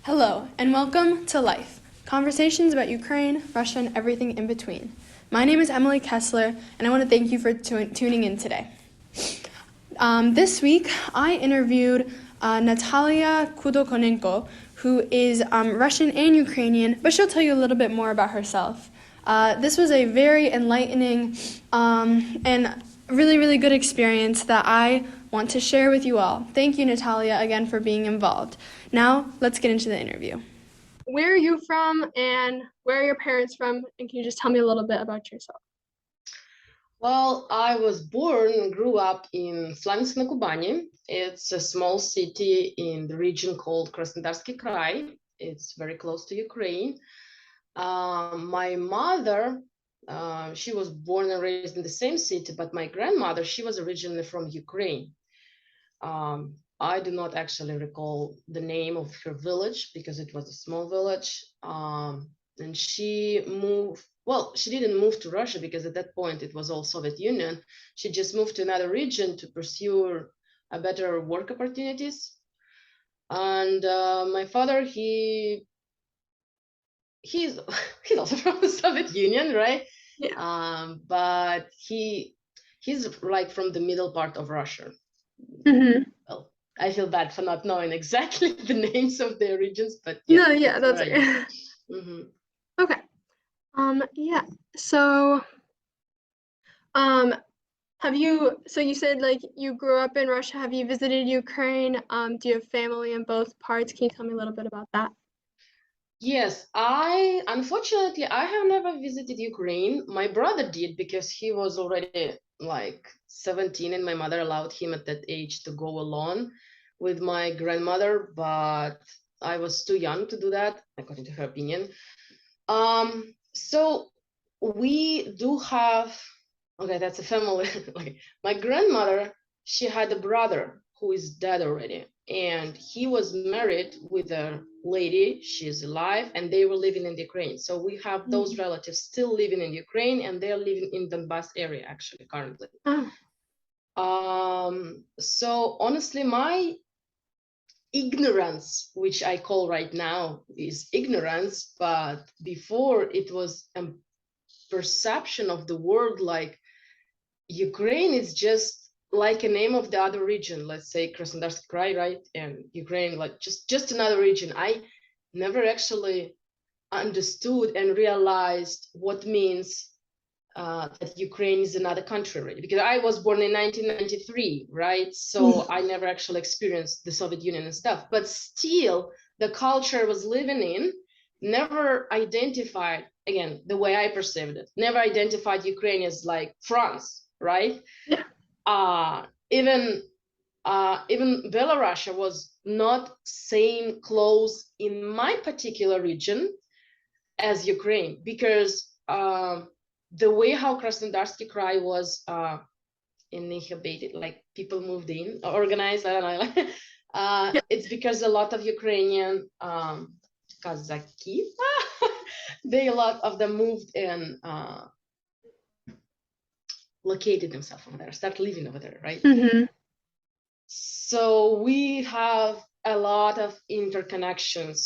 Hello, and welcome to Life, conversations about Ukraine, Russia, and everything in between. My name is Emily Kessler, and I want to thank you for tuning in today. This week, I interviewed Natalia Khudokonenko, who is Russian and Ukrainian, but she'll tell you a little bit more about herself. This was a very enlightening and really, really good experience that I want to share with you all. Thank you, Natalia, again for being involved. Now, let's get into the interview. Where are you from, and where are your parents from? And can you just tell me a little bit about yourself? Well, I was born and grew up in Slaviansk-na-Kubani. It's a small city in the region called Krasnodarsky Krai. It's very close to Ukraine. My mother, she was born and raised in the same city, but my grandmother, she was originally from Ukraine. I do not actually recall the name of her village because it was a small village. And she moved, well, she didn't move to Russia because at that point it was all Soviet Union. She just moved to another region to pursue a better work opportunities. And my father, he's he's also from the Soviet Union, right? Yeah. But he's like from the middle part of Russia. Mm-hmm. Well, I feel bad for not knowing exactly the names of the regions, but No, yeah, yeah, that's where that's I am. okay. Mm-hmm. Okay. Yeah. So, um, so you said like you grew up in Russia. Have you visited Ukraine? Do you have family in both parts? Can you tell me a little bit about that? Yes, unfortunately I have never visited Ukraine. My brother did because he was already like 17 and my mother allowed him at that age to go alone with my grandmother, but I was too young to do that, according to her opinion. So we do have, okay, that's a family. Like my grandmother, she had a brother who is dead already, and he was married with a lady. She's alive, and they were living in Ukraine. So we have those relatives still living in Ukraine, and they're living in Donbass area actually currently. Oh. So honestly, my ignorance, which I call right now is ignorance, but before it was a perception of the world like Ukraine is just like a name of the other region, let's say Krasnodarsk Krai, right? And Ukraine, like just another region. I never actually understood and realized what means that Ukraine is another country already, because I was born in 1993, right? So I never actually experienced the Soviet Union and stuff, but still the culture I was living in never identified, again, the way I perceived it, never identified Ukraine as like France, right? Yeah. Even even Belarus was not same close in my particular region as Ukraine, because the way how Krasnodarsky Krai was inhabited, like people moved in, organized, I don't know, Yeah. it's because a lot of Ukrainian Kazaki, they a lot of them moved and located themselves over there, start living over there, right? Mm-hmm. So we have a lot of interconnections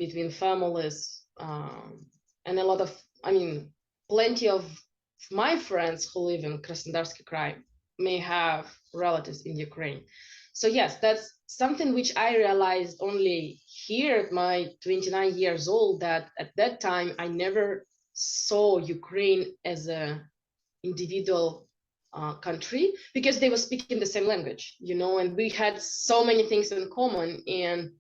between families, and a lot of, I mean, plenty of my friends who live in Krasnodarsky Krai may have relatives in Ukraine. So yes, that's something which I realized only here at my 29 years old, that at that time I never saw Ukraine as a individual country, because they were speaking the same language, you know, and we had so many things in common. And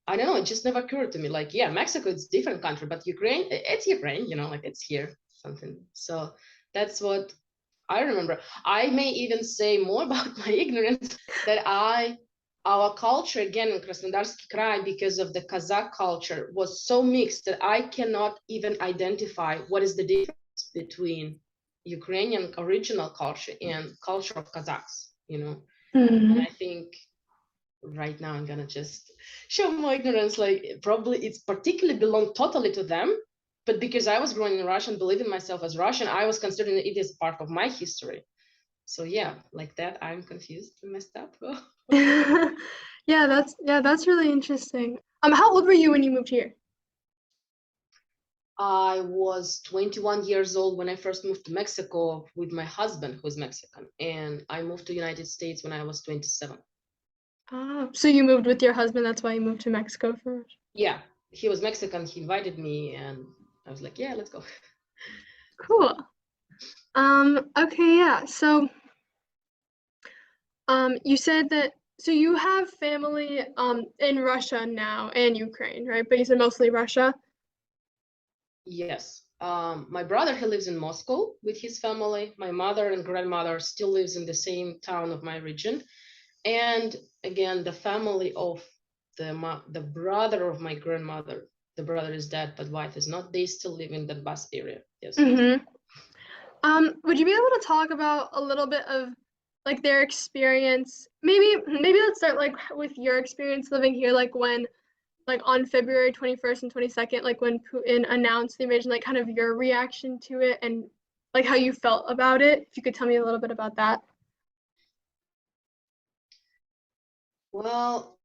I don't know, it just never occurred to me like, yeah, Mexico, it's a different country, but Ukraine, it's Ukraine, you know, like it's here, something. So that's what I remember. I may even say more about my ignorance, that our culture, again, in Krasnodarsky Krai, because of the Kazakh culture, was so mixed that I cannot even identify what is the difference between Ukrainian original culture and culture of Kazakhs, you know. And Mm-hmm. I think right now I'm gonna just show my ignorance, like probably it's particularly belong totally to them, but because I was growing in Russian, believing myself as Russian, I was considering it as part of my history. So yeah, like that, I'm confused and messed up. Yeah, that's really interesting. How old were you when you moved here? I was 21 years old when I first moved to Mexico with my husband, who's Mexican, and I moved to United States when I was 27. Ah, so you moved with your husband, that's why you moved to Mexico first. Yeah, he was Mexican. He invited me, and I was like, yeah, let's go. Cool. Okay, yeah. So, you said that so you have family in Russia now and Ukraine, right? But you said mostly Russia. Yes. My brother, he lives in Moscow with his family. My mother and grandmother still lives in the same town of my region. And again, the family of the brother of my grandmother, the brother is dead, but wife is not. They still live in the Donbass area. Yes. Mm-hmm. Would you be able to talk about a little bit of like their experience? Maybe let's start like with your experience living here, like when like on February 21st and 22nd, like when Putin announced the invasion, like kind of your reaction to it and like how you felt about it. If you could tell me a little bit about that. Well,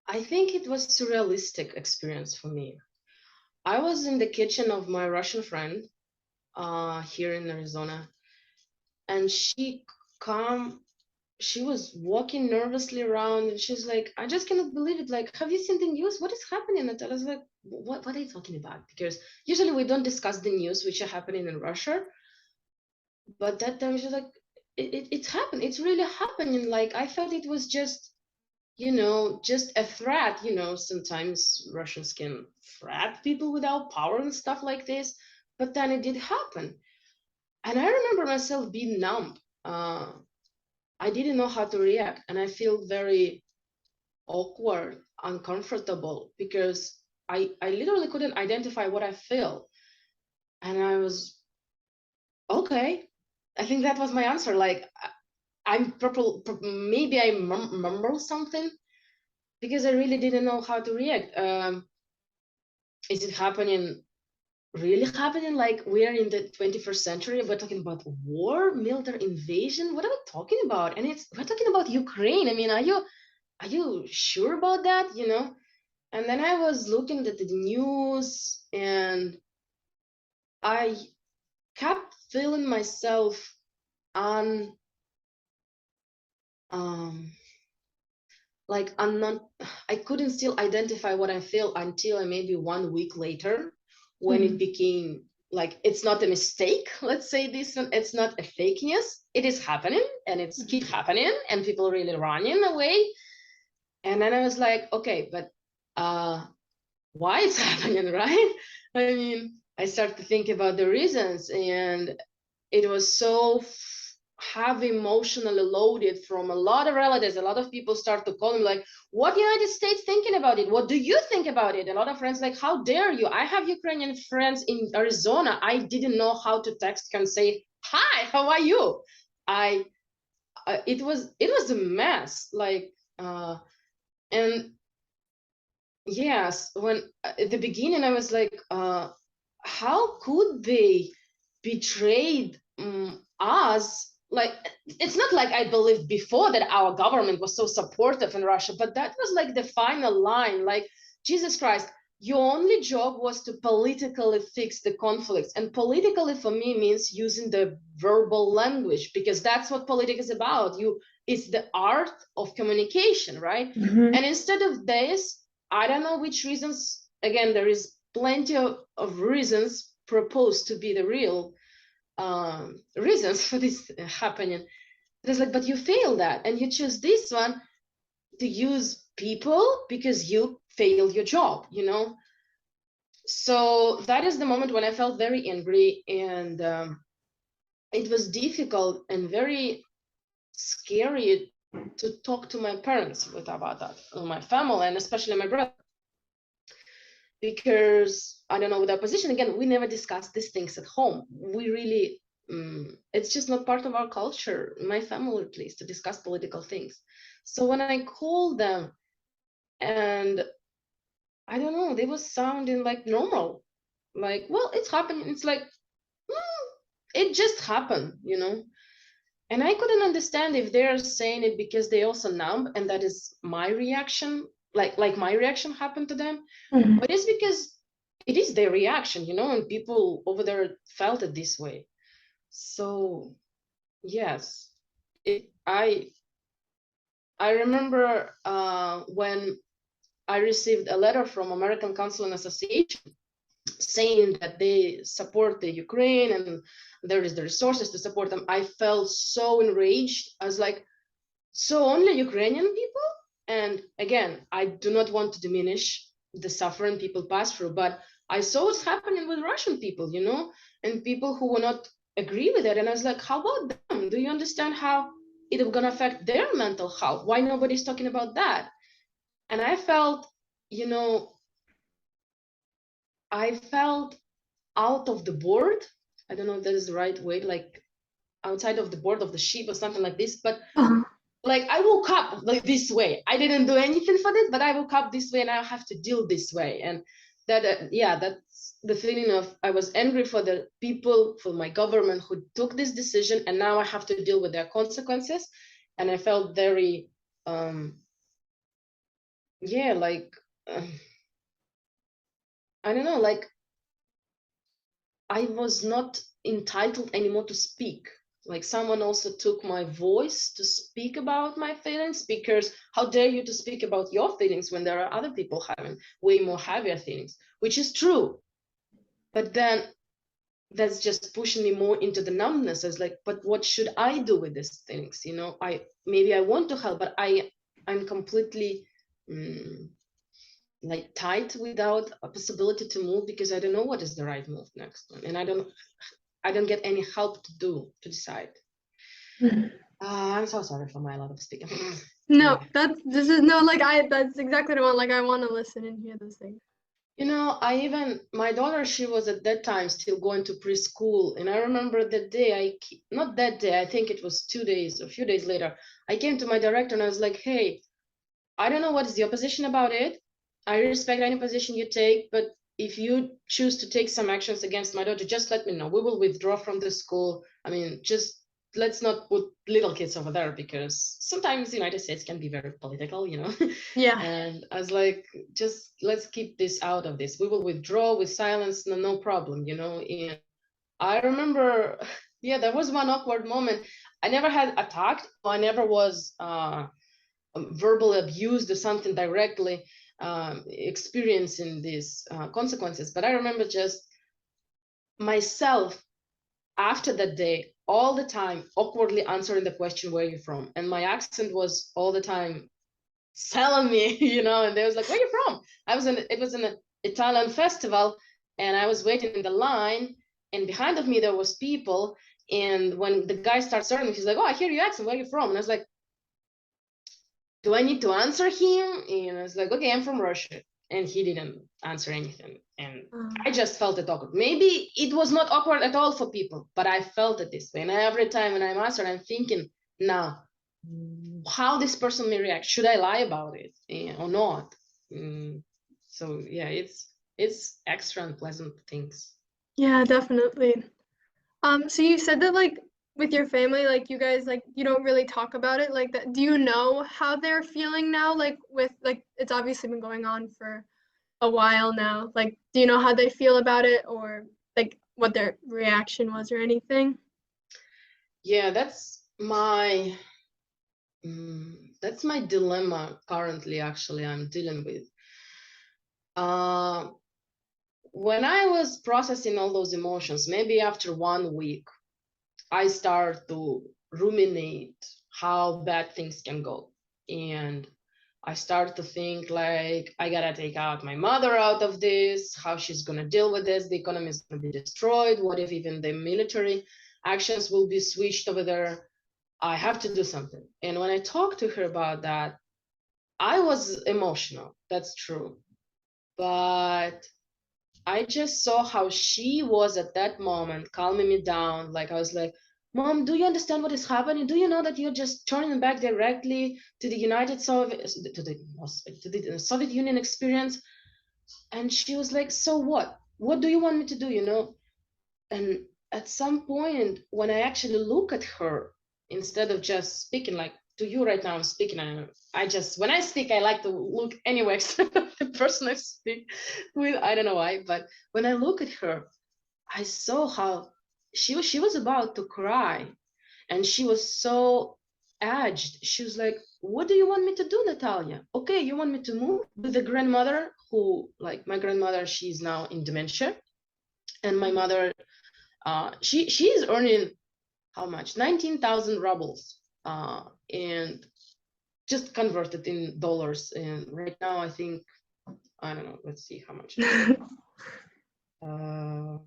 I think it was surrealistic experience for me. I was in the kitchen of my Russian friend here in Arizona, and come she was walking nervously around, and she's like, I just cannot believe it. Like, have you seen the news? What is happening? And I was like, what are you talking about? Because usually we don't discuss the news which are happening in Russia. But that time she's like, it's happened. It's really happening. Like, I thought it was just, just a threat. Sometimes Russians can threat people without power and stuff like this. But then it did happen. And I remember myself being numb. I didn't know how to react, and I feel very awkward, uncomfortable because I literally couldn't identify what I feel, and I was okay. I think that was my answer. Like I'm purple. Maybe I mumble something because I really didn't know how to react. Is it happening? Really happening? Like we're in the 21st century? We're talking about war, military invasion. What are we talking about? And we're talking about Ukraine. I mean, are you sure about that? And then I was looking at the news, and I kept feeling myself on um like I'm not I couldn't still identify what I feel until maybe 1 week later, when it Mhm. became like it's not a mistake. Let's say this one, it's not a fake news. It is happening, and it's keep happening, and people really running away. And then I was like, okay, but why it's happening, right? I mean, I started to think about the reasons, and it was so heavy emotionally loaded from a lot of relatives. A lot of people start to call me like, what United States thinking about it? What do you think about it? A lot of friends like, how dare you? I have Ukrainian friends in Arizona. I didn't know how to text and say, hi, how are you? I it was a mess. Like and yes, when at the beginning I was like, how could they betrayed us? Like, it's not like I believed before that our government was so supportive in Russia, but that was like the final line. Like, Jesus Christ, your only job was to politically fix the conflicts. And politically for me means using the verbal language, because that's what politics is about. It's the art of communication, right? Mhm. And instead of this, I don't know which reasons. Again, there is plenty of reasons proposed to be the real reasons for this happening. It's like, but you fail that, and you choose this one to use people because you failed your job. So that is the moment when I felt very angry, and it was difficult and very scary to talk to my parents about that, my family, and especially my brother. Because I don't know, with our position, again, we never discuss these things at home. We really, it's just not part of our culture, my family at least, to discuss political things. So when I called them, and I don't know, they were sounding like normal, like, well, it's happening. It's like, it just happened. And I couldn't understand if they're saying it because they also numb, and that is my reaction, like my reaction happened to them, Mhm. but it's because it is their reaction, and people over there felt it this way. So yes, I remember when I received a letter from American Council and Association saying that they support the Ukraine and there is the resources to support them. I felt so enraged. I was like, so only Ukrainian people? And again, I do not want to diminish the suffering people pass through, but I saw what's happening with Russian people, and people who will not agree with it. And I was like, how about them? Do you understand how it is going to affect their mental health? Why nobody's talking about that? And you know, I felt out of the board. I don't know if that is the right way, like outside of the board of the ship or something like this, but Uh-huh. like I woke up like this way. I didn't do anything for this, but I woke up this way and I have to deal this way. And that, yeah, that's the feeling of I was angry for the people, for my government who took this decision, and now I have to deal with their consequences. And I felt very, yeah, like, I don't know, like I was not entitled anymore to speak. Like someone also took my voice to speak about my feelings, because how dare you to speak about your feelings when there are other people having way more heavier feelings, which is true. But then that's just pushing me more into the numbness. I was like, but what should I do with these things? Maybe I want to help, but I'm completely like tight without a possibility to move, because I don't know what is the right move next one. And I don't get any help to decide. Mhm. I'm so sorry for my lot of speaking. No, Yeah. that's exactly what I want. Like, I want to listen and hear those things. My daughter, she was at that time still going to preschool. And I remember that day, not that day, I think it was 2 days, a few days later, I came to my director and I was like, hey, I don't know what is the opposition about it. I respect any position you take, but if you choose to take some actions against my daughter, just let me know. We will withdraw from the school. I mean, just let's not put little kids over there, because sometimes the United States can be very political. Yeah. And I was like, just let's keep this out of this. We will withdraw with silence, no problem. And I remember, yeah, there was one awkward moment. I never had attacked. I never was verbally abused or something directly, experiencing these consequences. But I remember just myself after that day, all the time, awkwardly answering the question, where are you from? And my accent was all the time telling me, and they was like, where are you from? It was an Italian festival, and I was waiting in the line, and behind of me there was people. And when the guy starts serving me, he's like, oh, I hear your accent, where are you from? And I was like, do I need to answer him? And I was like, okay, I'm from Russia. And he didn't answer anything. And I just felt it awkward. Maybe it was not awkward at all for people, but I felt it this way. And every time when I'm answering, I'm thinking, now, how this person may react. Should I lie about it or not? So yeah, it's extra unpleasant things. Yeah, definitely. So you said that like with your family, like you guys like you don't really talk about it like that. Do you know how they're feeling now? Like with like it's obviously been going on for a while now. Like, do you know how they feel about it or like what their reaction was or anything? Yeah, that's my dilemma currently. Actually, I'm dealing with. Uh, when I was processing all those emotions, maybe after 1 week, I start to ruminate how bad things can go. And I start to think like, I gotta take out my mother out of this, how she's gonna deal with this, the economy is gonna be destroyed. What if even the military actions will be switched over there? I have to do something. And when I talked to her about that, I was emotional, that's true. But I just saw how she was at that moment, calming me down. Like I was like, Mom, do you understand what is happening? Do you know that you're just turning back directly to the Soviet Union experience? And she was like, so what? What do you want me to do? And at some point, when I actually look at her, instead of just speaking like to you right now, I'm speaking. I just, when I speak, I like to look anywhere except the person I speak with. I don't know why, but when I look at her, I saw how she was about to cry, and she was so edged. She was like, "What do you want me to do, Natalia? Okay, you want me to move with the grandmother who, like my grandmother, she's now in dementia, and my mother, she's earning how much? 19,000 rubles, and just converted in dollars. And right now, I think, I don't know. Let's see how much. Uh,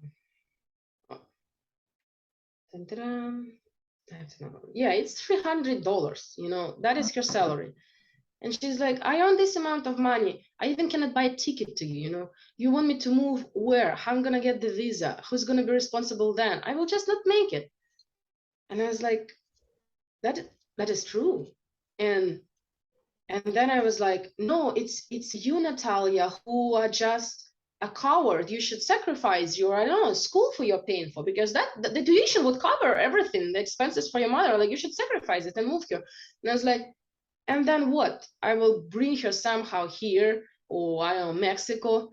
yeah, it's $300. You know, that is her salary. And she's like, I earn this amount of money. I even cannot buy a ticket to you, you know. You want me to move where? How I'm gonna get the visa? Who's gonna be responsible then? I will just not make it. And I was like, that is true. And then I was like, no, it's you, Natalia, who are just a coward. You should sacrifice your, I don't know, school for you're paying for, because that the tuition would cover everything, the expenses for your mother. Like, you should sacrifice it and move here. And I was like, and then what? I will bring her somehow here, or I don't know, Mexico.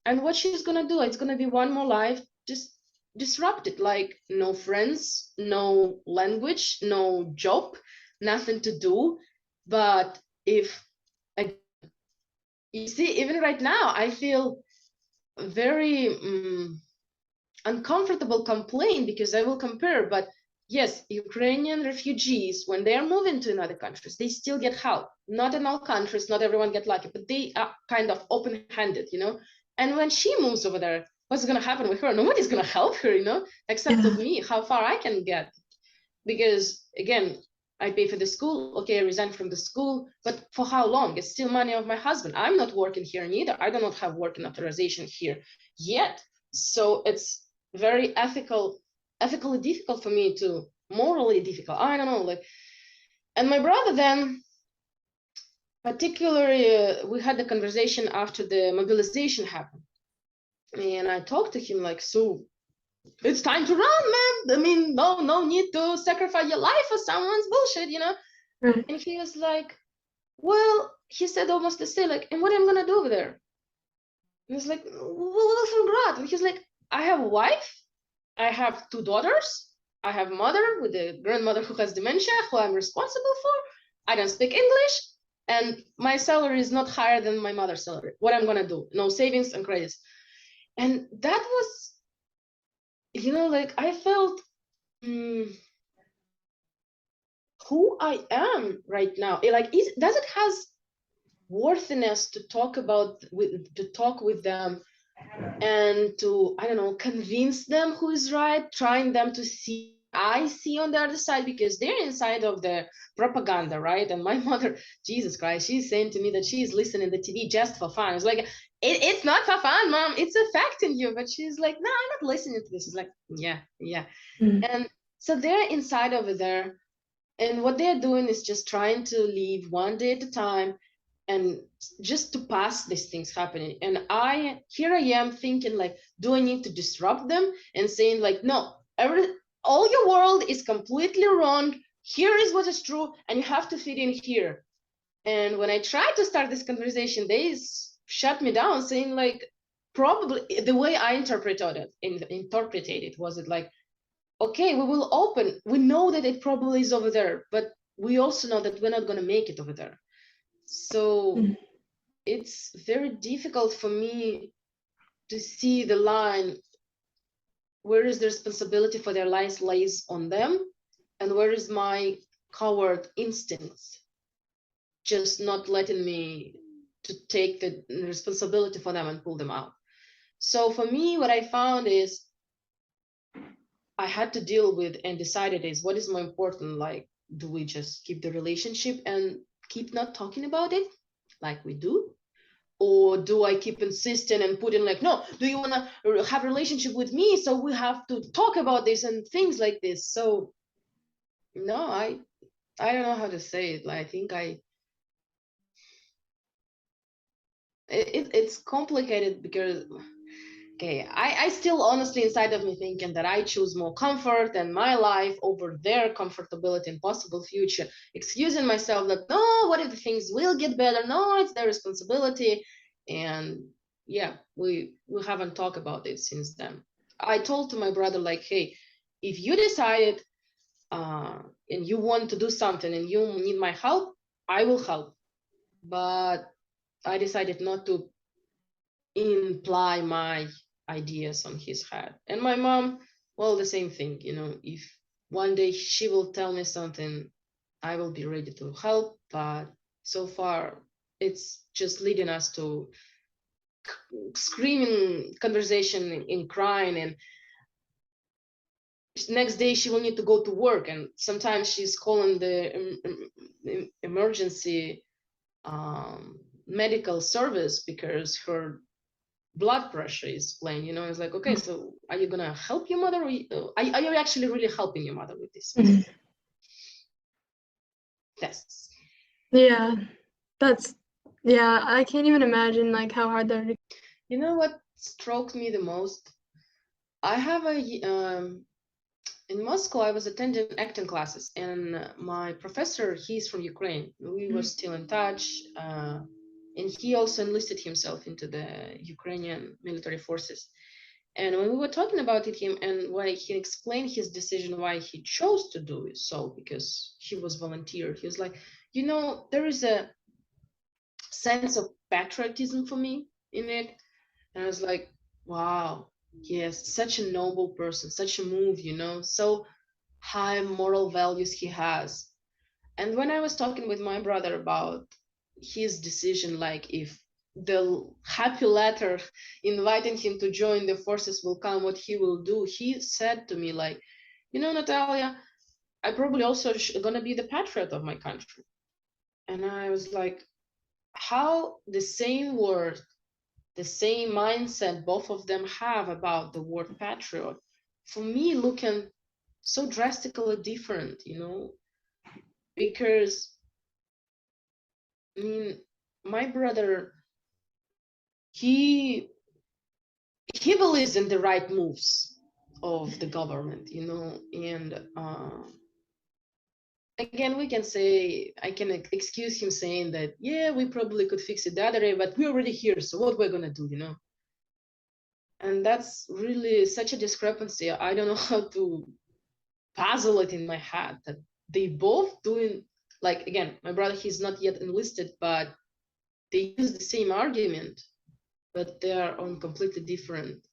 And what she's gonna do? It's gonna be one more life just disrupted. Like, no friends, no language, no job, nothing to do. But if you see, even right now, I feel very uncomfortable complaint, because I will compare. But yes, Ukrainian refugees, when they are moving to another countries, they still get help. Not in all countries, not everyone get lucky, but they are kind of open-handed, you know. And when she moves over there, what's going to happen with her? Nobody's going to help her, you know, except of me, how far I can get. Because again, I pay for the school. Okay, I resign from the school, but for how long? It's still money of my husband. I'm not working here neither. I do not have working authorization here yet. So it's very ethically difficult for me to, morally difficult. I don't know, like. And my brother then, particularly, we had the conversation after the mobilization happened, and I talked to him like, so it's time to run, man. I mean, no need to sacrifice your life for someone's bullshit, you know. Right. And he was like, well, he said almost the same, like, and what am I gonna do over there? And it's like, we'll figure out. And he's like, I have a wife, I have 2 daughters, I have a mother with a grandmother who has dementia, who I'm responsible for. I don't speak English, and my salary is not higher than my mother's salary. What I'm gonna do? No savings and credits. And that was, you know, like, I felt who I am right now. Like, does it has worthiness to talk with them, and to, I don't know, convince them who is right, trying them to see I see on the other side, because they're inside of the propaganda, right? And my mother, Jesus Christ, she's saying to me that she's listening to the TV just for fun. It's like, it's not for fun, mom, it's affecting you. But she's like, no, I'm not listening to this. It's like, yeah. And so they're inside over there, and what they're doing is just trying to live one day at a time, and just to pass these things happening. And here I am thinking, like, do I need to disrupt them and saying like, no, all your world is completely wrong. Here is what is true, and you have to fit in here. And when I tried to start this conversation, they shut me down, saying like, probably the way I interpreted it was it like, okay, we will open. We know that it probably is over there, but we also know that we're not going to make it over there. So it's very difficult for me to see the line. Where is the responsibility for their lives lays on them, and where is my coward instincts just not letting me to take the responsibility for them and pull them out. So for me, what I found is I had to deal with and decided is, what is more important? Like, do we just keep the relationship and keep not talking about it like we do? Or do I keep insisting and putting like, no, do you want to have a relationship with me? So we have to talk about this and things like this. So no, I don't know how to say it. Like, I think it's complicated, because okay, I still honestly inside of me thinking that I choose more comfort and my life over their comfortability and possible future, excusing myself that no, what if the things will get better? No, it's their responsibility. And yeah, we haven't talked about it since then. I told to my brother like, hey, if you decided and you want to do something and you need my help, I will help. But I decided not to imply my ideas on his head. And my mom, well, the same thing, you know, if one day she will tell me something, I will be ready to help. But so far, it's just leading us to screaming conversation in crying, and next day she will need to go to work, and sometimes she's calling the emergency medical service because her blood pressure is playing, you know. It's like, okay, so are you gonna help your mother, or are you actually really helping your mother with this tests? Yeah, that's, yeah, I can't even imagine like how hard that would be. You know what struck me the most? I have a in Moscow, I was attending acting classes, and my professor, he's from Ukraine. We were still in touch, and he also enlisted himself into the Ukrainian military forces. And when we were talking about it, him and why he explained his decision, why he chose to do it, so because he was volunteer, he was like, you know, there is a sense of patriotism for me in it. And I was like, wow, yes, such a noble person, such a move, you know, so high moral values he has. And when I was talking with my brother about his decision, like if the happy letter inviting him to join the forces will come, what he will do, he said to me like, you know, Natalia, I probably also gonna be the patriot of my country. And I was like, how the same word, the same mindset both of them have about the word patriot, for me looking so drastically different, you know, because I mean, my brother, he believes in the right moves of the government, you know, and again, we can say, I can excuse him saying that, yeah, we probably could fix it the other way, but we're already here, so what we're gonna do, you know? And that's really such a discrepancy. I don't know how to puzzle it in my head that they both doing, like, again, my brother, he's not yet enlisted, but they use the same argument, but they are on completely different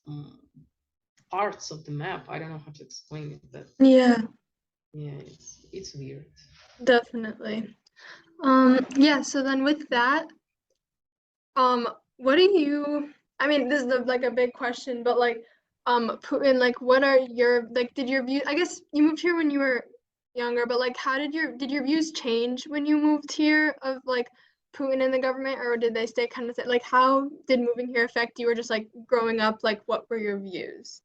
um, parts of the map. I don't know how to explain it, but Yeah, yeah, it's weird. definitely. Yeah, so then with that, what do you, I mean, this is like a big question, but like, Putin, like, what are your, like, did your view, I guess you moved here when you were younger, but like, how did your views change when you moved here of like Putin and the government, or did they stay kind of, like, how did moving here affect you, or just like growing up, like, what were your views?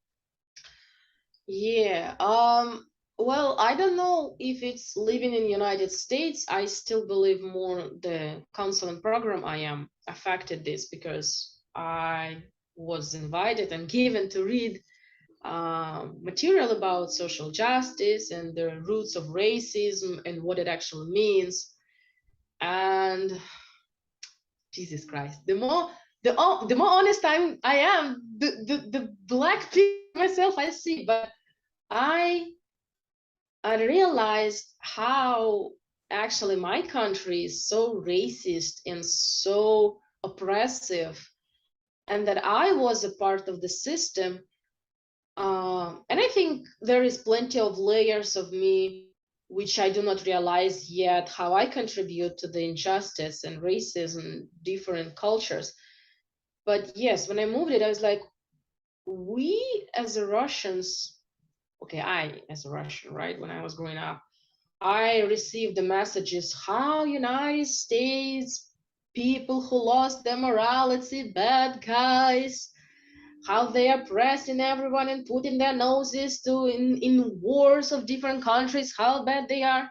Yeah. Well, I don't know if it's living in the United States. I still believe more the council and program I am affected this because I was invited and given to read material about social justice and the roots of racism and what it actually means. And Jesus Christ, the more honest I am, the black people myself I see, but I I realized how actually my country is so racist and so oppressive, and that I was a part of the system. And I think there is plenty of layers of me which I do not realize yet how I contribute to the injustice and racism in different cultures. But yes, when I moved it, I was like, we as a Russians, okay, I as a Russian, right, when I was growing up, I received the messages how United States people who lost their morality, bad guys, how they are pressing everyone and putting their noses to in wars of different countries, how bad they are.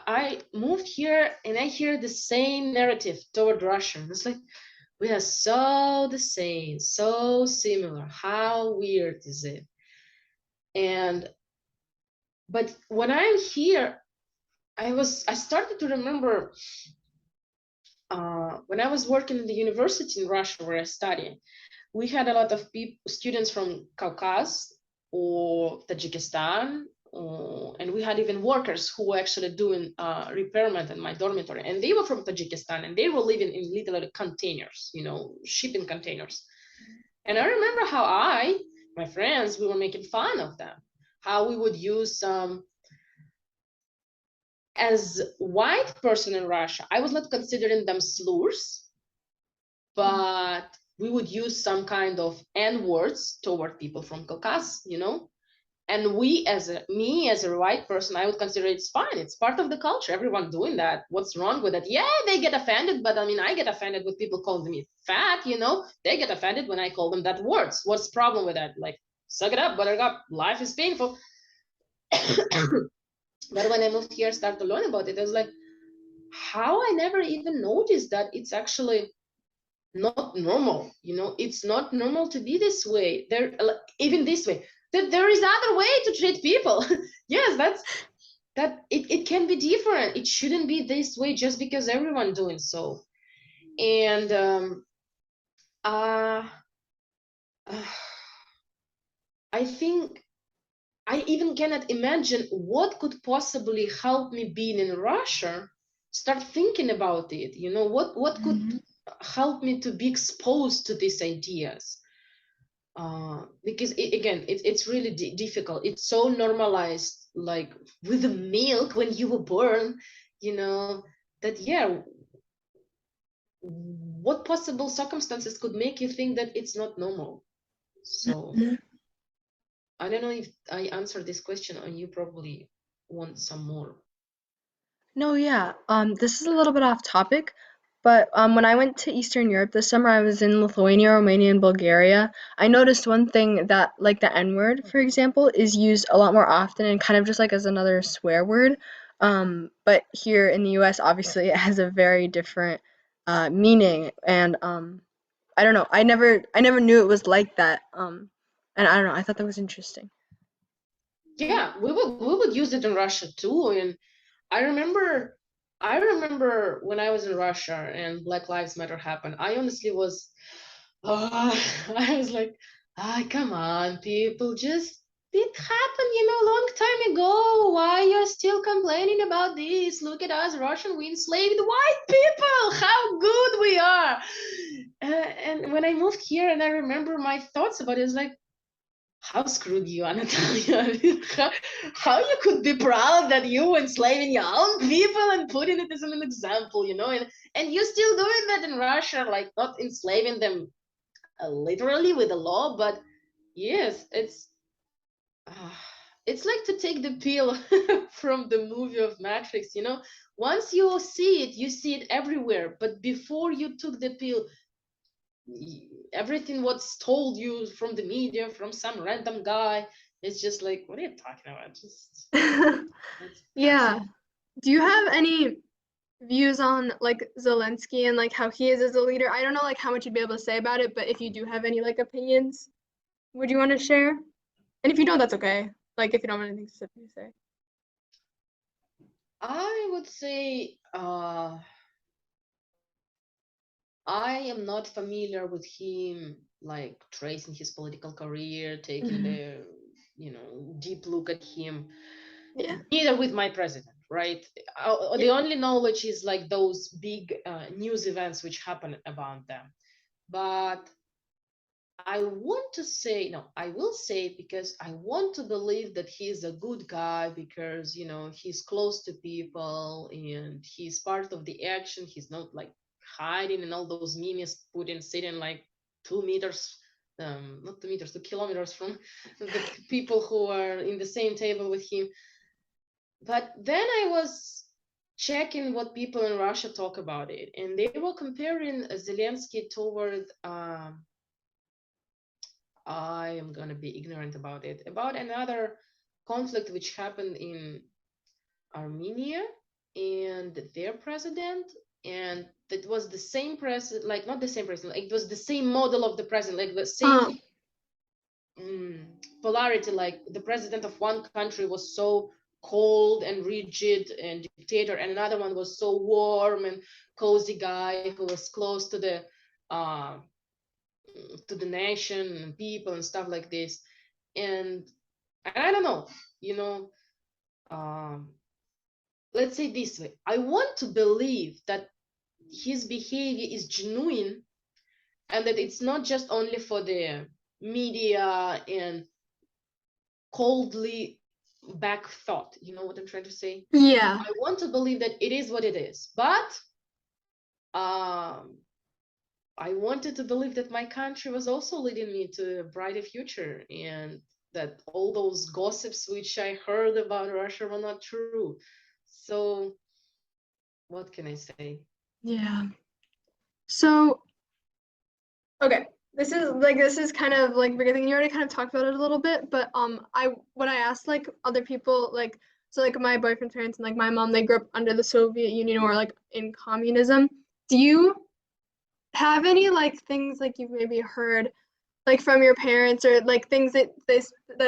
I moved here and I hear the same narrative toward Russia. It's like, We are so the same, so similar. How weird is it? And but when I'm here, I started to remember when I was working in the university in Russia where I studied, we had a lot of students from Caucasus or Tajikistan, and we had even workers who were actually doing repairment in my dormitory, and they were from Tajikistan, and they were living in literally containers, shipping containers. And I remember how my friends, we were making fun of them, how we would use as white person in Russia, I was not considering them slurs, but we would use some kind of N words toward people from Caucasus, And me as a white person, I would consider it's fine. It's part of the culture. Everyone doing that. What's wrong with it? Yeah, they get offended, but I mean, I get offended with people calling me fat, They get offended when I call them that words. What's the problem with that? Like, suck it up, buttercup. Life is painful. But when I moved here, I started to learn about it. I was like, how I never even noticed that it's actually not normal. It's not normal to be this way. Even this way. There is other way to treat people. Yes, it can be different. It shouldn't be this way just because everyone doing so. And uh, I think I even cannot imagine what could possibly help me being in Russia. Start thinking about it. What could help me to be exposed to these ideas. Because it's really difficult. It's so normalized, like with the milk when you were born, that what possible circumstances could make you think that it's not normal? So I don't know if I answered this question, or you probably want some more. No, yeah. This is a little bit off topic, but when I went to Eastern Europe this summer, I was in Lithuania, Romania, and Bulgaria. I noticed one thing that, like the N word, for example, is used a lot more often and kind of just like as another swear word. But here in the US, obviously, it has a very different meaning, and I don't know. I never knew it was like that. And I don't know. I thought that was interesting. Yeah, we would use it in Russia too. And I remember I remember when I was in Russia and Black Lives Matter happened, I honestly was I was like, come on, people, just it happened, long time ago. Why you're still complaining about this? Look at us, Russian, we enslaved white people. How good we are. And when I moved here and I remember my thoughts about it, it's like, how screwed you are, Natalia. I mean, how you could be proud that you were enslaving your own people and putting it as an example, and you're still doing that in Russia, like not enslaving them literally with the law, but yes, uh, it's like to take the pill from the movie of Matrix, Once you see it everywhere, but before you took the pill, everything what's told you from the media, from some random guy, it's just like, what are you talking about? Just that's Yeah. Do you have any views on like Zelensky and like how he is as a leader? I don't know like how much you'd be able to say about it, but if you do have any like opinions, would you want to share? And if you don't, that's okay. Like if you don't have anything specific to say. I would say I am not familiar with him, like tracing his political career, taking Hmm. the deep look at him. Yeah. Neither with my president, right? The Yeah. only knowledge is like those big news events which happen about them. But I want to say, no, I will say it because I want to believe that he's a good guy because, he's close to people and he's part of the action. He's not like hiding in all those memes, Putin sitting like 2 meters, not 2 meters, 2 kilometers from the people who are in the same table with him. But then I was checking what people in Russia talk about it, and they were comparing Zelensky toward I am going to be ignorant about it, about another conflict which happened in Armenia and their president. And that was the same president, like not the same president, like it was the same model of the president, like the same polarity, like the president of one country was so cold and rigid and dictator, and another one was so warm and cozy guy who was close uh, to the nation and people and stuff like this. And I don't know, you know, um, let's say this way, I want to believe that his behavior is genuine and that it's not just only for the media and coldly back thought. You know what I'm trying to say? Yeah. I want to believe that it is what it is, but I wanted to believe that my country was also leading me to a brighter future, and that all those gossips which I heard about Russia were not true. So what can I say? Yeah. So, okay. This is kind of like bigger thing. You already kind of talked about it a little bit, but when I asked like other people, like so like my boyfriend's parents and like my mom, they grew up under the Soviet Union or like in communism. Do you have any like things like you've maybe heard like from your parents or like things that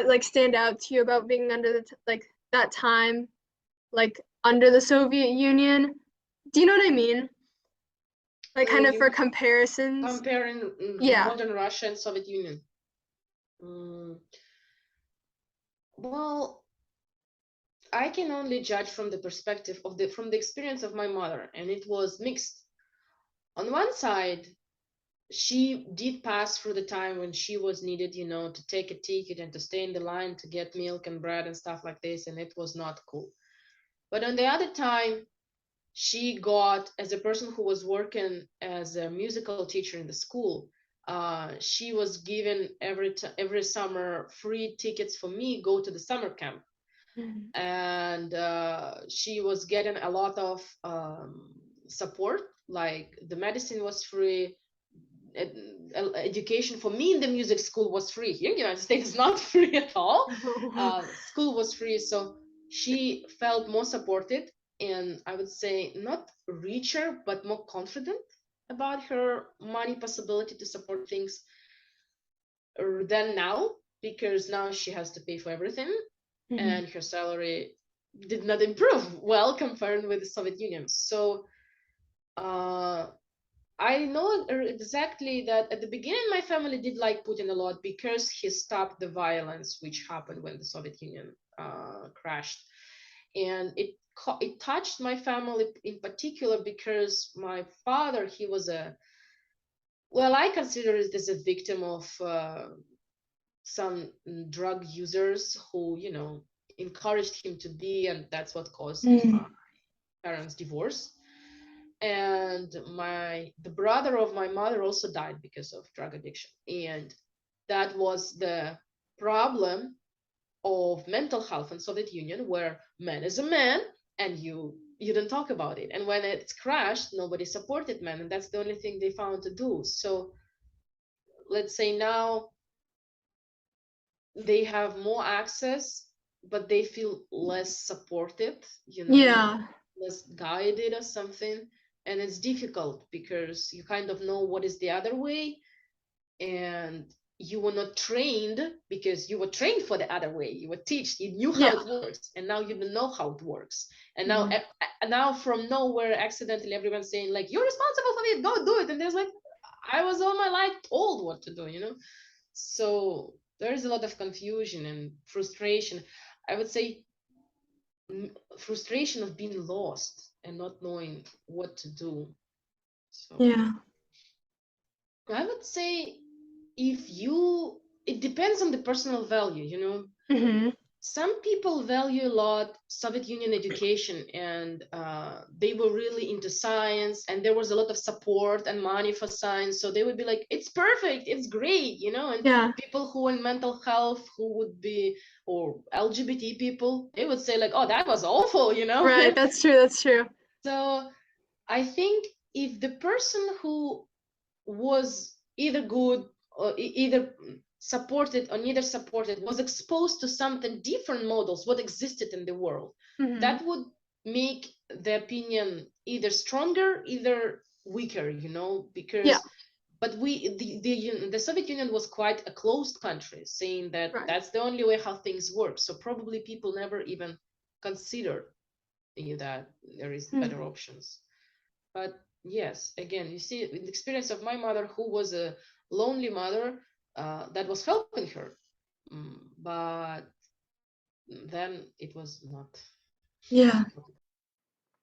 like stand out to you about being under like that time, like under the Soviet Union? Do you know what I mean? Like So kind of for you comparisons. comparing Yeah. modern Russia and Soviet Union. Well, I can only judge from the perspective of the experience of my mother, and it was mixed. On one side, she did pass through the time when she was needed, you know, to take a ticket and to stay in the line to get milk and bread and stuff like this, and it was not cool. But on the other time, she got, as a person who was working as a musical teacher in the school, she was given every summer free tickets for me go to the summer camp, and she was getting a lot of support, like the medicine was free, education for me in the music school was free. Here in the United States, it's not free at all. School was free, so she felt more supported, and I would say not richer, but more confident about her money possibility to support things than now, because now she has to pay for everything, and her salary did not improve well compared with the Soviet Union. So I know exactly that at the beginning, my family did like Putin a lot because he stopped the violence which happened when the Soviet Union crashed, and it touched my family in particular because my father, he was I consider it as a victim of some drug users who, you know, encouraged him to be, and that's what caused my parents' divorce. And the brother of my mother also died because of drug addiction, and that was the problem of mental health in Soviet Union, where man is a man and you don't talk about it, and when it's crashed, nobody supported men, and that's the only thing they found to do. So let's say now they have more access, but they feel less supported, you know, Yeah. less guided or something. And it's difficult because you kind of know what is the other way, and you were not trained, because you were trained for the other way. You were taught, you knew how Yeah. it works, and now you don't know how it works. And Mhm. now from nowhere, accidentally, everyone's saying like, "You're responsible for it. Go do it." And there's like, I was all my life told what to do, you know. So there is a lot of confusion and frustration. I would say frustration of being lost and not knowing what to do. So Yeah. I would say, it depends on the personal value, you know. Mhm. Some people value a lot Soviet Union education, and they were really into science, and there was a lot of support and money for science. So they would be like, it's perfect, it's great, you know. And Yeah. people who in mental health, who would be, or LGBT people, they would say like, oh, that was awful, you know. Right. That's true. That's true. So I think if the person who was either good or either supported or neither supported was exposed to something different models what existed in the world, Mhm. that would make the opinion either stronger, either weaker, because Yeah. but the Soviet Union was quite a closed country, saying that Right. that's the only way how things work. So probably people never even considered that there is better options. But yes, again, you see the experience of my mother, who was a lonely mother, that was helping her. But then it was not. Yeah.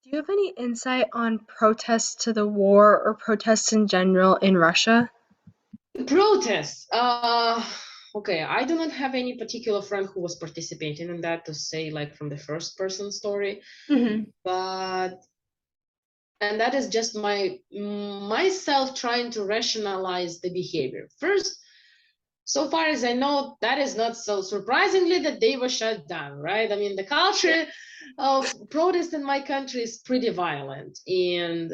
Do you have any insight on protests to the war or protests in general in Russia? Protests. Okay, I do not have any particular friend who was participating in that to say like from the first person story, Mm-hmm. but and that is just myself trying to rationalize the behavior. First, so far as I know, that is not so surprisingly that they were shut down, right? I mean, the culture of protest in my country is pretty violent, and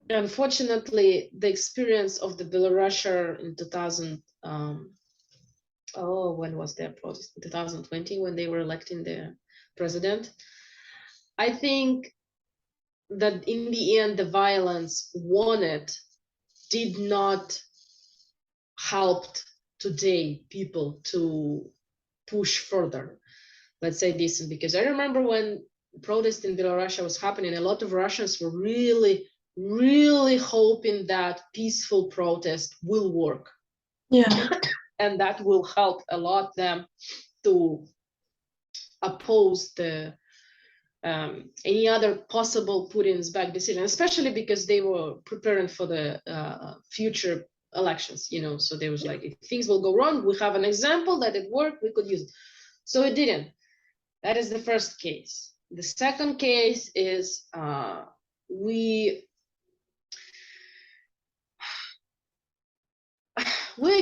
unfortunately, the experience of the Belarusia in 2000, when was their protest? In 2020, when they were electing the president. I think that in the end, the violence won it, did not help today people to push further. Let's say this, because I remember when protest in Belarus was happening, a lot of Russians were really, really hoping that peaceful protest will work. Yeah. And that will help a lot them to oppose the any other possible Putin's back decision, especially because they were preparing for the future elections, so they was like, if things will go wrong, we have an example that it worked, we could use it. So it didn't. That is the first case. The second case is we're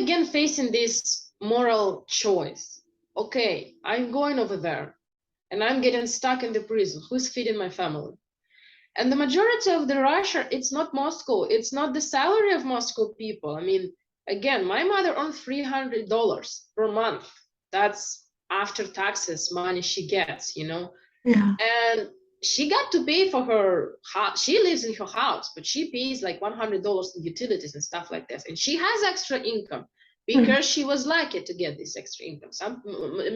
again facing this moral choice. Okay, I'm going over there and I'm getting stuck in the prison. Who's feeding my family? And the majority of the Russia, it's not Moscow. It's not the salary of Moscow people. I mean, again, my mother earned $300 per month. That's after taxes money she gets, Yeah. and she got to pay for her house. She lives in her house, but she pays like $100 in utilities and stuff like this. And she has extra income Mhm. because she was lucky to get this extra income. Some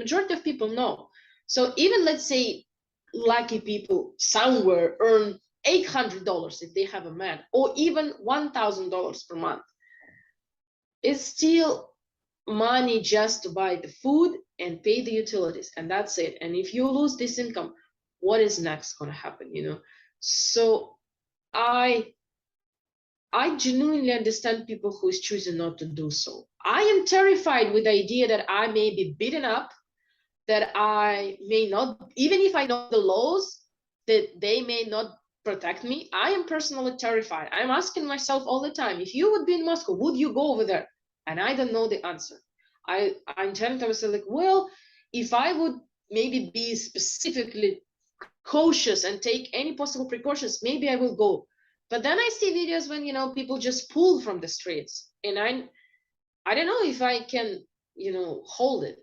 majority of people know. So even let's say lucky people somewhere earn $800 if they have a man, or even $1,000 per month. It's still money just to buy the food and pay the utilities, and that's it. And if you lose this income, what is next going to happen, So i I genuinely understand people who is choosing not to do so. I am terrified with the idea that I may be beaten up, that I may not, even if I know the laws, that they may not protect me. I am personally terrified. I'm asking myself all the time, if you would be in Moscow, would you go over there? And I don't know the answer. I'm telling myself, like, well, if I would maybe be specifically cautious and take any possible precautions, maybe I will go. But then I see videos when, people just pull from the streets, and I don't know if I can, hold it,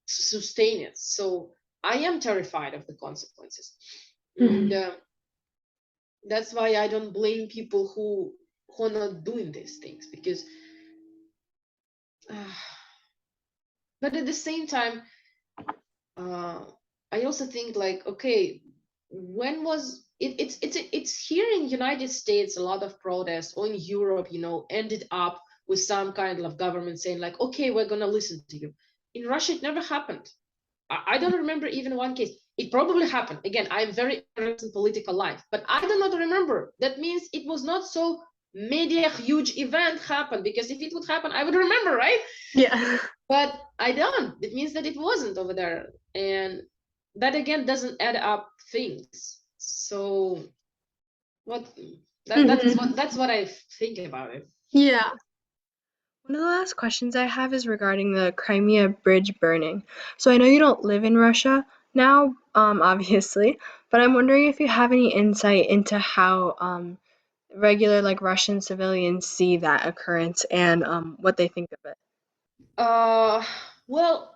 sustain it. So I am terrified of the consequences. And Mhm. that's why I don't blame people who are not doing these things, because but at the same time, uh, I also think like, okay, when was it? It's here in United States, a lot of protests, or in Europe, ended up with some kind of government saying like, okay, we're gonna listen to you. In Russia, it never happened. I don't remember even one case. It probably happened. Again, I am very interested in political life, but I do not remember. That means it was not so media huge event happened, because if it would happen, I would remember, right? Yeah. But I don't. It means that it wasn't over there. And that again doesn't add up things. So what Mhm. that's what I think about it. Yeah. One of the last questions I have is regarding the Crimea bridge burning. So I know you don't live in Russia now, obviously, but I'm wondering if you have any insight into how regular like Russian civilians see that occurrence and what they think of it. Uh well,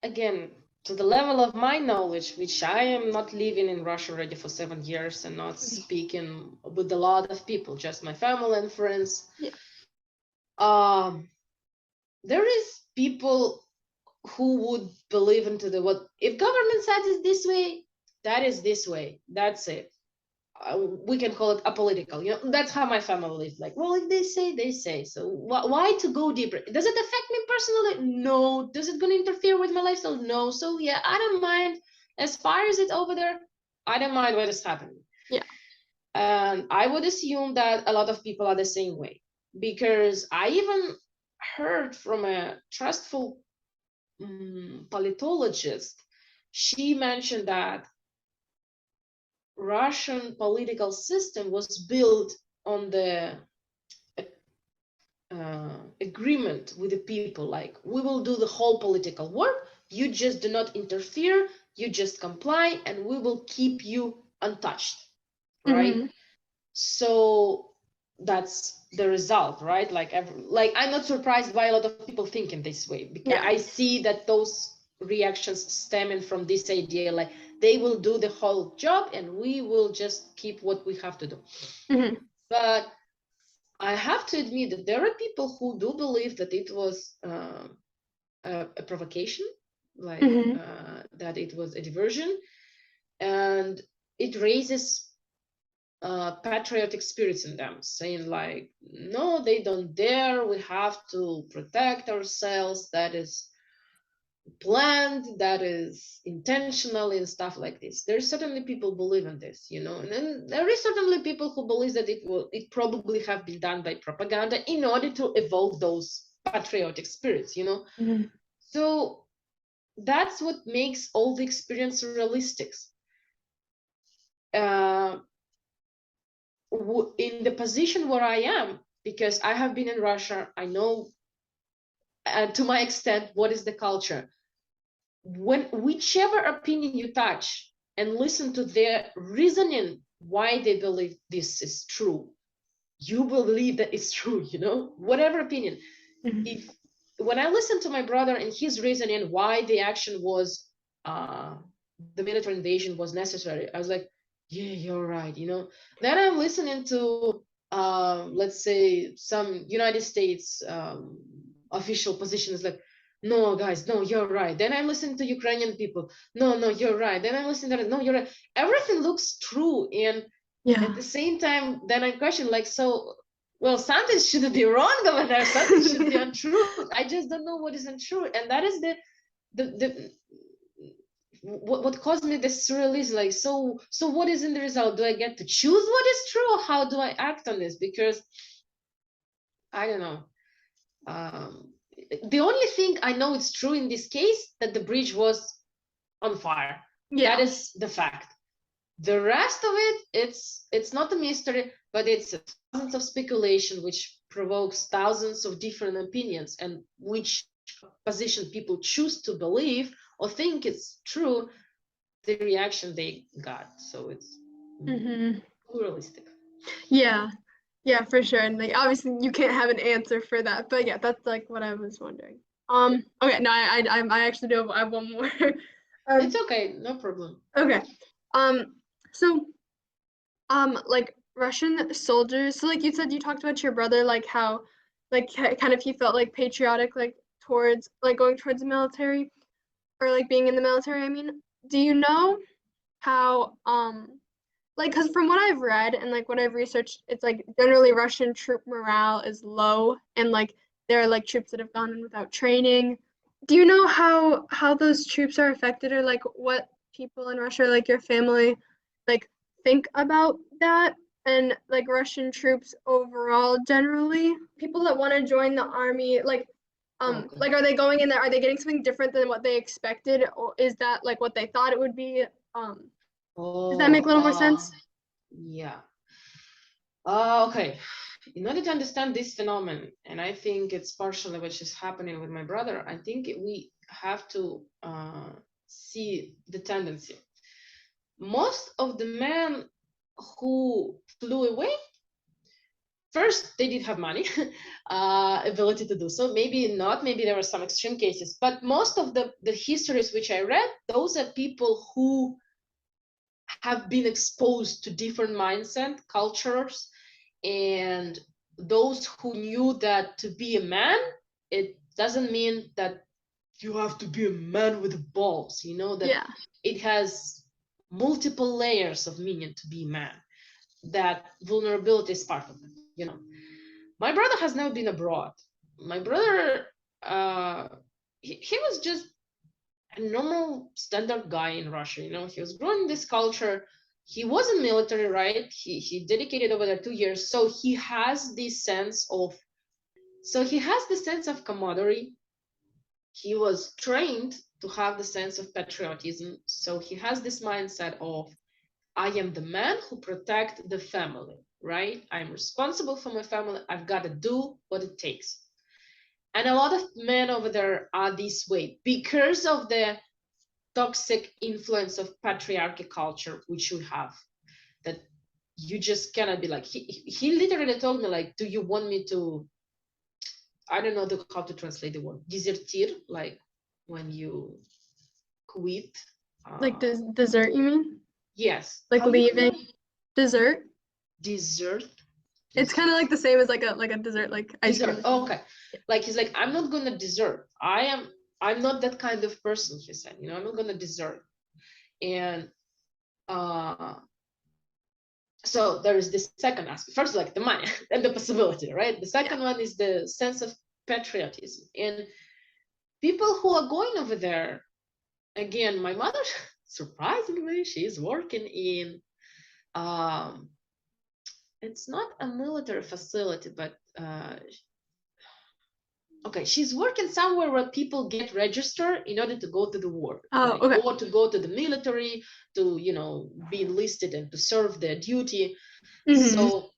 again. to the level of my knowledge, which I am not living in Russia already for 7 years and not speaking with a lot of people, just my family and friends. Yeah. There is people who would believe into the what if government says it's this way, that is this way. That's it. We can call it apolitical. You know, that's how my family lives. Like, well, if they say, they say. So why to go deeper? Does it affect me personally? No. Does it going to interfere with my lifestyle? No. So yeah, I don't mind. As far as it's over there, I don't mind what is happening. Yeah. And I would assume that a lot of people are the same way, because I even heard from a trustful politologist. She mentioned that Russian political system was built on the agreement with the people, like, we will do the whole political work, you just do not interfere, you just comply, and we will keep you untouched, right? Mm-hmm. So that's the result, right? Like I'm not surprised why a lot of people think in this way, because Yeah. I see that those reactions stemming from this idea, like they will do the whole job and we will just keep what we have to do. Mm-hmm. But I have to admit that there are people who do believe that it was a provocation, like Mm-hmm. that it was a diversion, and it raises patriotic spirits in them, saying like, no, they don't dare, we have to protect ourselves, that is planned, that is intentional, and stuff like this. There's certainly people believe in this, you know, and then there is certainly people who believe that it probably have been done by propaganda in order to evoke those patriotic spirits, you know. Mm-hmm. So that's what makes all the experience realistic. In the position where I am, because I have been in Russia, I know to my extent what is the culture. When whichever opinion you touch and listen to their reasoning why they believe this is true, you believe that it's true, you know, whatever opinion. Mm-hmm. If when I listened to my brother and his reasoning why the action was the military invasion was necessary, I was like, yeah, you're right, you know. Then I'm listening to let's say some United States official positions, like, no guys, no, you're right. Then I'm listening to Ukrainian people, no, you're right. Then I'm listening to, no, you're right. Everything looks true, and at Yeah. the same time then I question, like, so well, something should be wrong over there, something should be untrue. I just don't know what is untrue, and that is the what caused me this surrealism. Like, so what is in the result? Do I get to choose what is true, or how do I act on this? Because I don't know. The only thing I know it's true in this case, that the bridge was on fire. That Yeah. is the fact. The rest of it, it's not a mystery, but it's thousands of speculation, which provokes thousands of different opinions, and which position people choose to believe or think it's true, the reaction they got. So it's Mm-hmm. pluralistic. Yeah. Yeah, for sure. And like obviously you can't have an answer for that, but yeah, that's like what I was wondering. Okay, no, I actually do I have one more. It's um, okay, no problem. okay. Um, so like Russian soldiers, so like you said you talked about your brother, like how like kind of he felt like patriotic like towards like going towards the military or like being in the military, I mean. Do you know how like because from what I've read and like what I've researched, it's like generally Russian troop morale is low and like there are like troops that have gone in without training. Do you know how those troops are affected or like what people in Russia, like your family, like think about that and like Russian troops overall generally? People that want to join the army, Okay. like are they going in there, are they getting something different than what they expected, or is that like what they thought it would be? Does that make a Oh, little more sense? yeah. Okay. In order to understand this phenomenon, and I think it's partially what is happening with my brother, I think we have to see the tendency. Most of the men who flew away, first, they did have money, ability to do so. Maybe not, maybe there were some extreme cases, but most of the histories which I read, those are people who have been exposed to different mindset, cultures, and those who knew that to be a man, it doesn't mean that you have to be a man with balls, you know, that Yeah. it has multiple layers of meaning to be a man, that vulnerability is part of it, you know. My brother has never been abroad. My brother, he was just a normal standard guy in Russia, you know. He was growing in this culture. He wasn't military, right? He dedicated over there 2 years, so he has this sense of, camaraderie. He was trained to have the sense of patriotism, so he has this mindset of, I am the man who protect the family, right? I'm responsible for my family. I've got to do what it takes. And a lot of men over there are this way because of the toxic influence of patriarchy culture, which we have, that you just cannot be like, he literally told me, like, do you want me to, I don't know how to translate the word, desertir, like when you quit. Like dessert, you mean? Yes. Like How do you leaving. Dessert? desert? It's kind of like the same as like a dessert, like ice cream. Desert. Oh, okay. Like, he's like, I'm not gonna desert. I'm not that kind of person, he said. You know, I'm not gonna desert. And so there is this second aspect. First, like the money and the possibility, right? The second one is the sense of patriotism. And people who are going over there, again, my mother, surprisingly, she's working in it's not a military facility, but okay, she's working somewhere where people get registered in order to go to the war. Oh, okay. Or to go to the military, to, you know, be enlisted and to serve their duty. So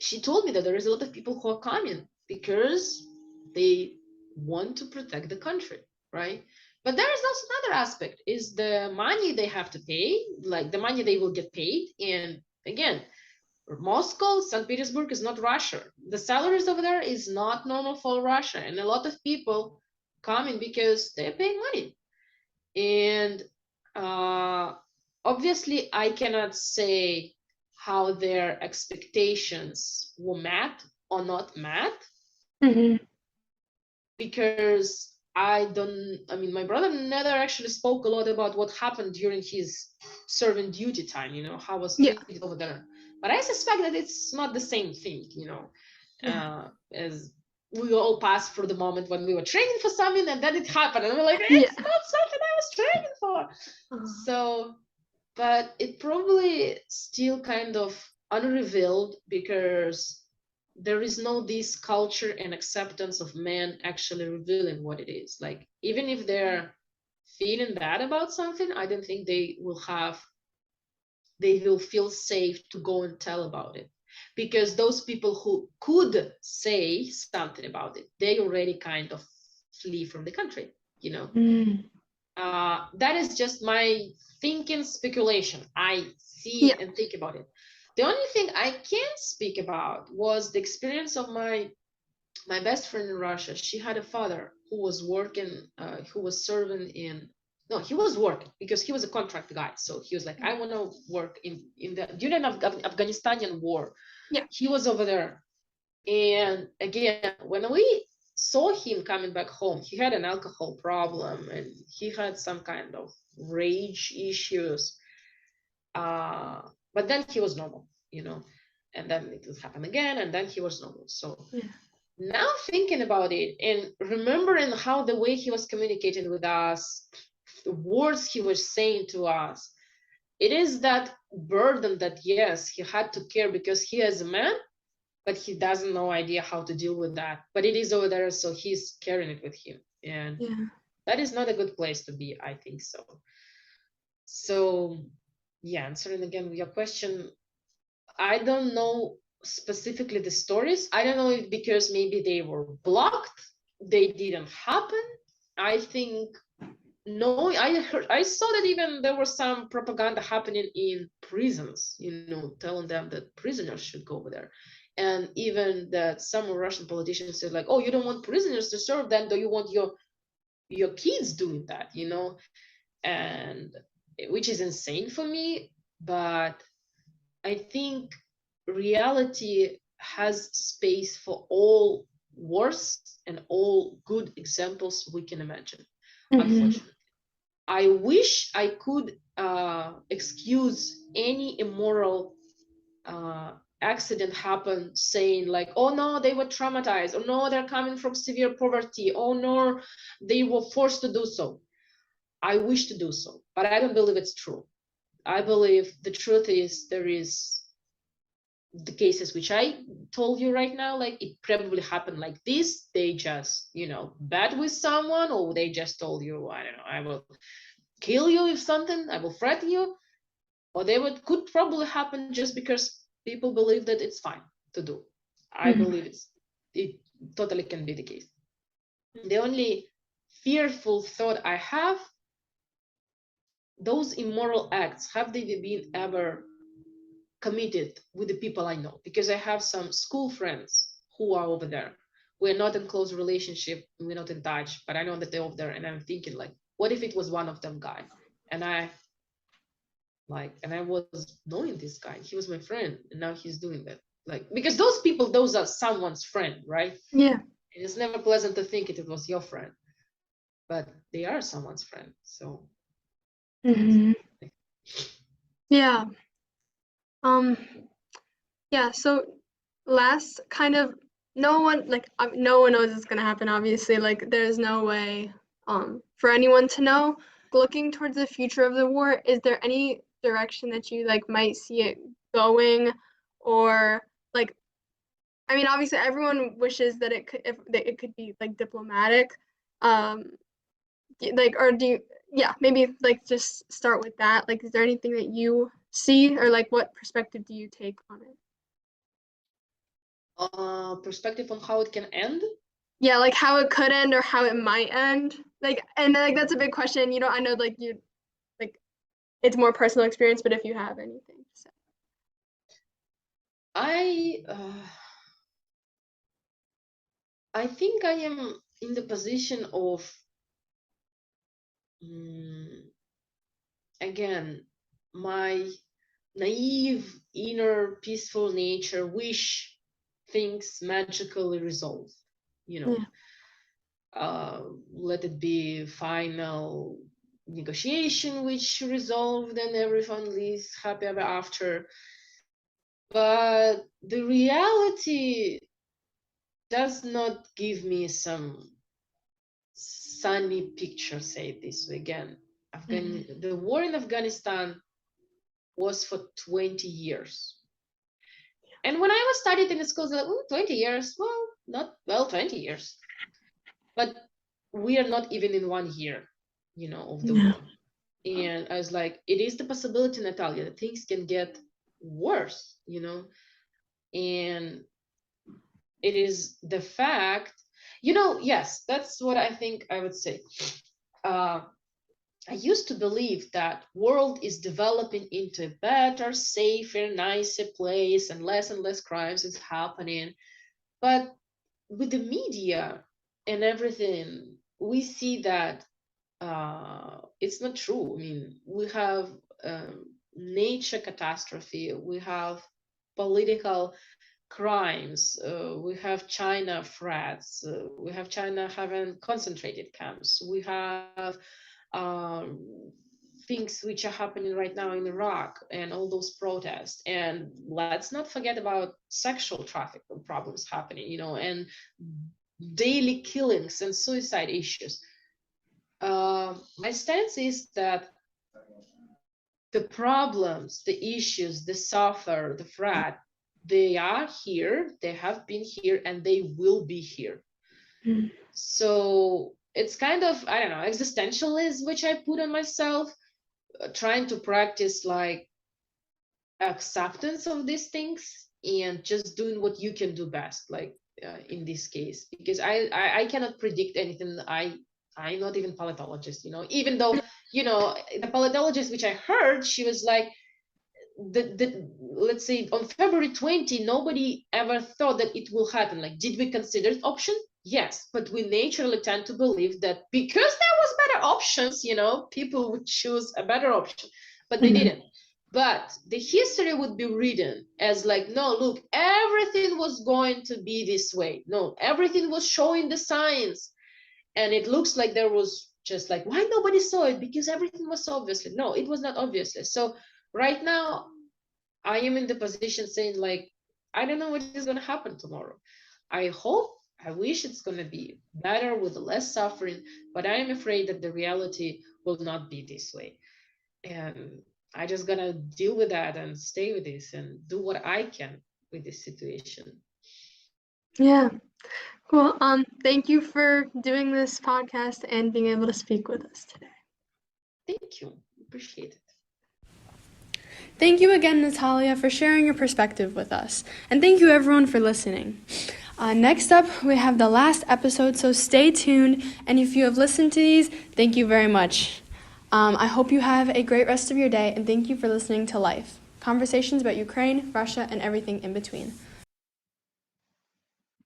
she told me that there is a lot of people who are coming because they want to protect the country, right? But there is also another aspect, is the money they have to pay, like the money they will get paid. And again, Moscow, St. Petersburg is not Russia. The salaries over there is not normal for Russia. And a lot of people coming because they're paying money. And obviously, I cannot say how their expectations were met or not met, because I mean, my brother never actually spoke a lot about what happened during his serving duty time, you know, how was treated over there. But I suspect that it's not the same thing, you know, as we all passed through the moment when we were training for something and then it happened and we're like, it's not something I was training for. So, but it probably still kind of unrevealed, because there is no this culture and acceptance of men actually revealing what it is. Like, even if they're feeling bad about something, I don't think they will feel safe to go and tell about it, because those people who could say something about it, they already kind of flee from the country, you know. That is just my thinking, speculation. I see and think about it. The only thing I can't speak about was the experience of my best friend in Russia. She had a father who was working, who was serving in, no, he was working because he was a contract guy. So he was like, I want to work in the during Afghanistanian war. He was over there. And again, when we saw him coming back home, he had an alcohol problem and he had some kind of rage issues. But then he was normal, you know, and then it would happen again, and then he was normal. So now thinking about it and remembering how the way he was communicating with us, the words he was saying to us, it is that burden that, yes, he had to care because he is a man, but he doesn't know idea how to deal with that. But it is over there, so he's carrying it with him. And that is not a good place to be, I think so. So yeah, answering again your question, I don't know specifically the stories. I don't know if because maybe they were blocked, they didn't happen. I think no, I saw that even there was some propaganda happening in prisons, telling them that prisoners should go over there. And even that some Russian politicians said like, oh, you don't want prisoners to serve, then do you want your kids doing that, and which is insane for me. But I think reality has space for all worse and all good examples we can imagine, unfortunately. I wish I could excuse any immoral accident happen saying like, oh no, they were traumatized, or no, they're coming from severe poverty, oh no, they were forced to do so. I wish to do so, but I don't believe it's true. I believe the truth is there is the cases which I told you right now, like it probably happened like this. They just, bad with someone, or they just told you, I don't know, I will kill you if something, I will threaten you, or could probably happen just because people believe that it's fine to do. I believe it totally can be the case. The only fearful thought I have, those immoral acts, have they been ever committed with the people I know? Because I have some school friends who are over there. We're not in close relationship, we're not in touch, but I know that they're over there, and I'm thinking like, what if it was one of them guy? And I was knowing this guy, he was my friend, and now he's doing that. Like, because those people, those are someone's friend, right? Yeah. And it's never pleasant to think it was your friend, but they are someone's friend. So Yeah. Yeah, so last kind of no one knows it's gonna happen, obviously. Like there's no way for anyone to know. Looking towards the future of the war, is there any direction that you like might see it going? Or like I mean obviously everyone wishes that that it could be like diplomatic. Like or do you yeah, maybe like just start with that. Like is there anything that you see or like what perspective do you take on it? Perspective on how it can end. Yeah, like how it could end or how it might end. Like and like that's a big question. You know, I know like you like it's more personal experience, but if you have anything to say. I think I am in the position of again, my naive inner peaceful nature wish things magically resolve, Yeah. Let it be final negotiation which resolved and everyone lives happy ever after. But the reality does not give me some sunny picture, say it this way. Again, the war in Afghanistan was for 20 years. And when I was studied in the schools, like, 20 years, well, not well, 20 years. But we are not even in 1 year, of the war. And I was like, it is the possibility, Natalia, that things can get worse, and it is the fact, yes, that's what I think I would say. I used to believe that world is developing into a better, safer, nicer place, and less crimes is happening. But with the media and everything, we see that it's not true. I mean, we have nature catastrophe, we have political crimes, we have China threats, we have China having concentrated camps, we have things which are happening right now in Iraq and all those protests. And let's not forget about sexual trafficking problems happening, and daily killings and suicide issues. My stance is that the problems, the issues, the suffer, the threat, they are here, they have been here, and they will be here. So it's kind of, I don't know, existentialism, which I put on myself, trying to practice like acceptance of these things and just doing what you can do best, like in this case, because I cannot predict anything. I I'm not even politologist, even though, the politologist which I heard, she was like, let's say on February 20, nobody ever thought that it will happen. Like, did we consider it option? Yes, but we naturally tend to believe that because there was better options, people would choose a better option, but they didn't. But the history would be written as like, no, look, everything was going to be this way. No, everything was showing the signs. And it looks like there was just like, why nobody saw it? Because everything was so obviously. No, it was not obviously. So right now, I am in the position saying like, I don't know what is going to happen tomorrow. I wish it's going to be better with less suffering, but I am afraid that the reality will not be this way. And I just gonna deal with that and stay with this and do what I can with this situation. Yeah. Cool. Thank you for doing this podcast and being able to speak with us today. Thank you. Appreciate it. Thank you again, Natalia, for sharing your perspective with us. And thank you, everyone, for listening. Next up, we have the last episode, so stay tuned. And if you have listened to these, thank you very much. I hope you have a great rest of your day, and thank you for listening to Life. Conversations about Ukraine, Russia, and everything in between.